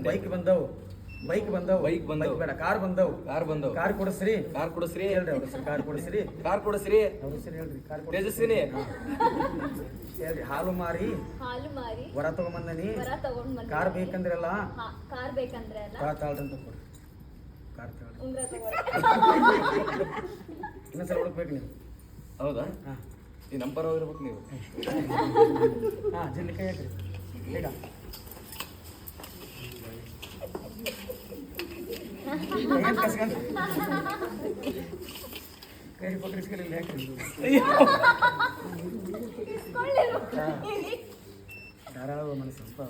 Bike ಬಂದವು ಬೇಡ, car ಬಂದವು. ಕಾರ್ ಕೊಡಿಸ್ರಿ ಹೇಳ್ರಿ ಅವ್ರ ಹೆಸರು. ಕಾರ್ ಕೊಡಿಸ್ರಿ ಅವ್ರ ಹೆಸರು ಹೇಳ್ರಿ. ತೇಜಸ್ವಿನಿ ಹೇಳ್ರಿ. ಹಾಲು ಮಾರಿ ವರ ತಗೊಂಬಂದನಿ. ಕಾರ್ ಬೇಕಂದ್ರಲ್ಲ ತಾಳ್ರಂತ ಕೊಡ್ರಿ. ಕಾರ್ ಇನ್ನೊಂದ್ಸಲ ಹುಡುಕ್ಬೇಕು ನೀವು. ಹೌದಾ? ಈ ನಂಬರ್ ಹೋಗಿರ್ಬೇಕು ನೀವು. ಜಲ್ದಿ ಕೈ ಹಾಕ್ರಿ ಈಗ. ಕೈ ಪಕ್ಕರಿಸ್ಕೊಳ್ಳಿ ಹಾಕ್ರಿ. ಧಾರಾಳ ಮನಸ್ಸು ಸ್ವಲ್ಪ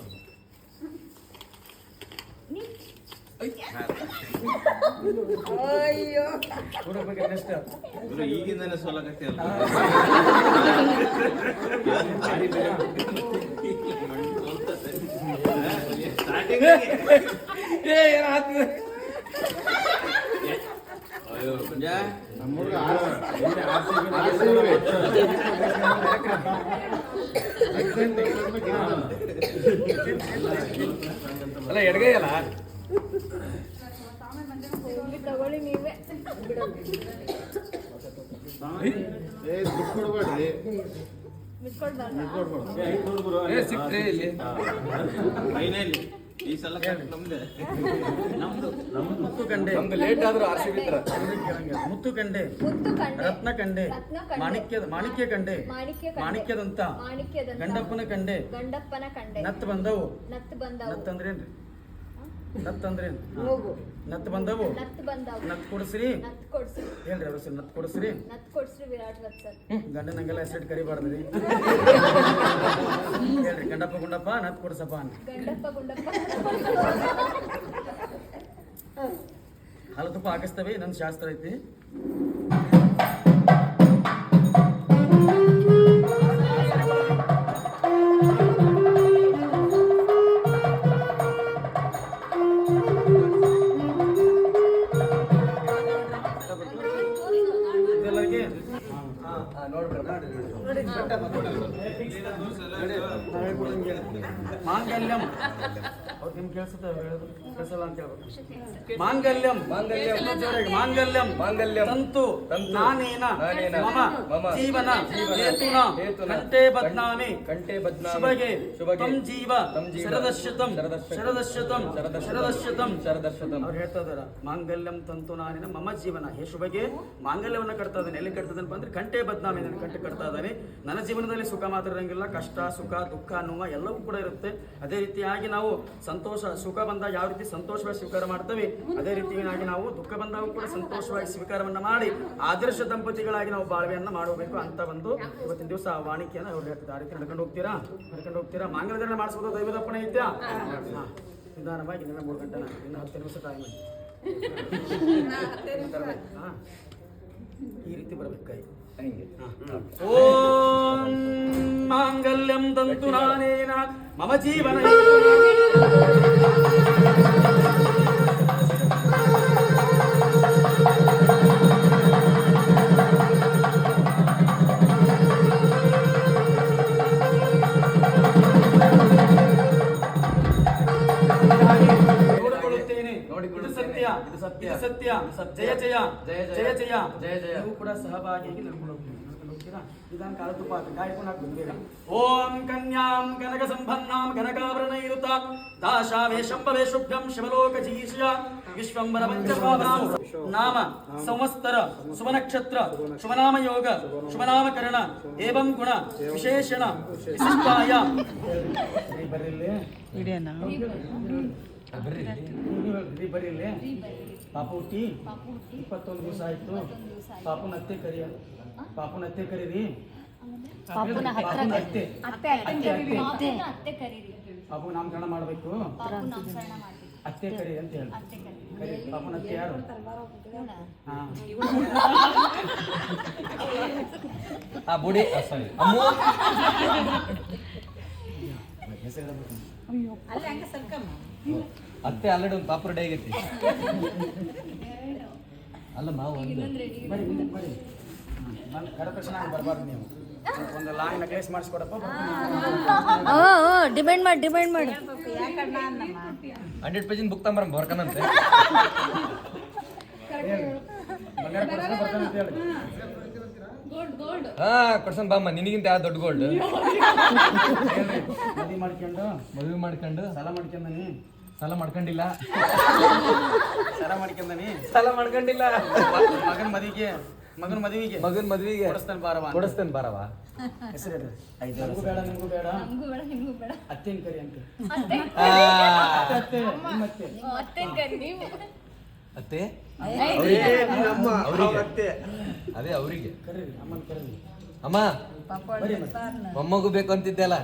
ಈಗಿಂದಾನೆ ಸೋಲಕತ್ತೆ. ಅಲ್ಲ ಎಡಗೈಯಲ್ಲ ತಗೊಳ್ಳಿ ನೀವೇ. ಸಿಕ್ತ್ರಿ ಇಲ್ಲಿ ಈ ಸಲ ನಮ್ದು ಮುತ್ತು ಕಂಡೆ. ನಮ್ದು ಲೇಟ್ ಆದ್ರೂ ಆರ್ಸಿ ಬಿಟ್ರ. ಮುತ್ತು ಕಂಡೆ, ರತ್ನ ಕಂಡೆ, ಮಾಣಿಕ್ಯ ಕಂಡೆ, ಮಾಣಿಕ್ಯದಂತ ಗಂಡಪ್ಪನ ಕಂಡೆ. ನತ್ ಬಂದವು. ನತ್ ಅಂದ್ರೇನ್ರಿ? ನತ್ ಅಂದ್ರೇನು? ನತ್ ಬಂದವು. ನತ್ ಕೊಡಿಸ್ರಿ ಹೇಳ್ರಿ ಅವ್ರ ಹೆಸರು. ನತ್ ಕೊಡಿಸ್ರಿ ಗಂಡನಂಗೆಲ್ಲ ಹೆಸರು ಕರಿಬಾರ್ದ್ರಿ. ಹೇಳ್ರಿ. ಗಂಡಪ್ಪ ಗುಂಡಪ್ಪ ನತ್ ಕೊಡ್ಸಪ್ಪ ಅಂತ. ಹಾಲು ತುಪ್ಪ ಹಾಕಿಸ್ತವೆ. ನನ್ನ ಶಾಸ್ತ್ರ ಐತಿ. ಮಾಂಗಲ್ಯಂ ಅವ್ರು ನಿಮ್ಗೆ ಕೇಳಿಸುತ್ತೆ, ಕೇಳಿಸಲ್ಲ ಅಂತ ಹೇಳ್ಬೇಕು. ಮಾಂಗಲ್ಯಂ ತಂತು ನಾನೇನ ಮಮ ಜೀವನ ಹೇತುನ ಕಂಠೇ ಬಧ್ನಾಮಿ ಶುಭಗೆ ತಂ ಜೀವ ಶರದಶ್ಯತಂ ಅವ್ರು ಹೇಳ್ತಾ ಇದಾರ. ಮಾಂಗಲ್ಯಂ ತಂತು ನಾನೇನ ಮಮ ಜೀವನ ಹೇ ಶುಭಗೆ ಮಾಂಗಲ್ಯವನ್ನು ಕಟ್ತಾ ಇದ್ದಾನೆ. ಎಲ್ಲಿ ಕಟ್ತಾ ಇದ್ದಾನೆ ಅಂದ್ರೆ ಕಂಠೇ ಬದ್ನಾಮಿ, ನನ್ನ ಕಂಠ ಕಟ್ತಾ ಇದ್ದಾನೆ. ನನ್ನ ಜೀವನದಲ್ಲಿ ಸುಖ ಮಾತ್ರ ಇರಂಗಿಲ್ಲ, ಕಷ್ಟ ಸುಖ ದುಃಖ ನೋವು ಎಲ್ಲವೂ ಕೂಡ ಇರುತ್ತೆ. ಅದೇ ರೀತಿಯಾಗಿ ನಾವು ಸಂತೋಷ ಸುಖ ಬಂದಾಗ ಯಾವ ರೀತಿ ಸಂತೋಷವಾಗಿ ಸ್ವೀಕಾರ ಮಾಡ್ತೇವೆ, ಅದೇ ರೀತಿಯಾಗಿ ನಾವು ದುಃಖ ಬಂದಾಗ ಕೂಡ ಸಂತೋಷವಾಗಿ ಸ್ವೀಕಾರವನ್ನ ಮಾಡಿ ಆದರ್ಶ ದಂಪತಿಗಳಾಗಿ ನಾವು ಬಾಳ್ವೆಯನ್ನ ಮಾಡಬೇಕು ಅಂತ ಒಂದು ಇವತ್ತಿನ ದಿವಸ ವಾಣಿಕೆಯನ್ನು ಅವ್ರು ಹೇಳ್ತಿದ್ದಾರೆ. ಆ ರೀತಿ ನಡ್ಕೊಂಡು ಹೋಗ್ತೀರಾ. ಮಾಂಗಲ್ಯಧಾರಣೆ ಮಾಡಿಸ್ಬೋದು. ದೈವದಪ್ಪಣೆ ಐತ್ಯಾ? ನಿಧಾನವಾಗಿ ನಿನ್ನ 3 ಗಂಟೆ ಇನ್ನು 10 ನಿಮಿಷ ಟೈಮ್ ಈ ರೀತಿ ಬರಬೇಕಾಗಿ. ಓಂ ಮಾಂಗಲ್ಯಂ ತಂತು ನಾನೇನ ಮಮ ಜೀವನ ಸತ್ಯ. ಜಯ ಜಯ ನೀವು ಕೂಡ ಸಹಭಾಗಿಯಾಗಿ ನಡ್ಕೊಂಡು ಹೋಗ್ತೀರಾ. ಇದನ್ನ ಕಾಲ ತುಪ್ಪ ಕಾಯ್ಕೊಂಡು ಹಾಕ್ಬಿಡ್ತೀರಾ. ಓಂ ಕನ್ಯಾಂ ಕನಕ ಸಂಭನ್ನಾಂ ಕನಕಾಭರಣೈರುತ ದಾಶಾವೇ ಶಂಭವೇ ಶುಭ್ರಂ ಶಿವಲೋಕ ಜೀಶ ವಿಶ್ವಂಬರ ಪಂಚಭಾವನಾಂ ನಾಮ ಸಂವತ್ಸರ ಶುಭನಕ್ಷತ್ರ ಶುಭನಾಮ ಯೋಗ ಶುಭನಾಮಕರಣ ಏವಂ ಗುಣ ವಿಶೇಷಣ ವಿಶಿಷ್ಟಾಯ ಬರೀಲಿ. ಪಾಪು ಹುಟ್ಟಿ 21 ದಿವಸ ಆಯ್ತು. ಪಾಪುನ ಅತ್ತೆ ಕರೀರಿ. ಪಾಪು ನಾಮಕರಣ ಮಾಡಬೇಕು. ಅತ್ತೆ ಕರಿ ಅಂತ ಹೇಳಿ. ಪಾಪುನ ಅತ್ತೆ ಯಾರು? ಬುಡಿ ಸಾರಿ ಅಮ್ಮ ಅತ್ತೆ ಆಲ್ರೆಡಿ ಒಂದು ಪಾಪರ್ ಡೇ ಆಗೈತಿ. ಅಲ್ಲ ನಾವು ಬರೀ ಕರಕರ್ಷಣ ಬರಬಾರ್ದು ನೀವು. ಒಂದು ಲಾಂಗ್ ನೆಕ್ಲೇಸ್ ಮಾಡಿಸ್ಕೊಡಪ್ಪ. ಡಿಪೆಂಡ್ ಮಾಡಿ 100% ಬುಕ್ ತಗೊಂಬರ ಬರ್ಕನಂತೆ. ಬಂಗಾರ ಕೊಡ್ಸೋಣ ಬರ್ತಾನೆ ಅಂತ ಹೇಳಿ. ಹಾ ಕೊಡ್ಸನ್ ಬಾಮ್ಮ, ನಿನಗಿಂತ ಯಾವ ದೊಡ್ಡ ಗೋಲ್ಡ್. ಮದುವೆ ಮಾಡ್ಕೊಂಡು ಮದುವೆ ಮಾಡ್ಕೊಂಡು ಸಾಲ ಮಾಡ್ಕೊಂಡನಿ. ಸಾಲ ಮಾಡ್ಕೊಂಡಿಲ್ಲ. ಸಾಲ ಮಾಡ್ಕೊಂಡನಿ. ಸಾಲ ಮಾಡ್ಕೊಂಡಿಲ್ಲ. ಮಗನ ಮದುವೆಗೆ ಮಗನ್ ಮದ್ವಿಗೆ ಕೊಡಿಸ್ತಾನೆ ಬಾರವ. ಕೊಡಿಸ್ತೇನೆ ಬಾರವ. ಹೆಸರು ಹೇಳ್ರಿ. ನಿಮಗೂ ಬೇಡ ನಿಮಗೂ ಬೇಡ ಅತ್ತೇನ್ ಕರಿ ಅಂತ. ಅತ್ತೆ ನಿಮ್ಮ ಅತ್ತೆ. ಅತ್ತೆ ಅದೇ ಅವರಿಗೆ ಕರೀರಿ ಅಮ್ಮನ ಕರೀರಿ. ಅಮ್ಮ ಬರ್ರಿ ಮತ್ತೆ. ಮೊಮ್ಮಗು ಬೇಕು ಅಂತಿದ್ದೆಲ್ಲ.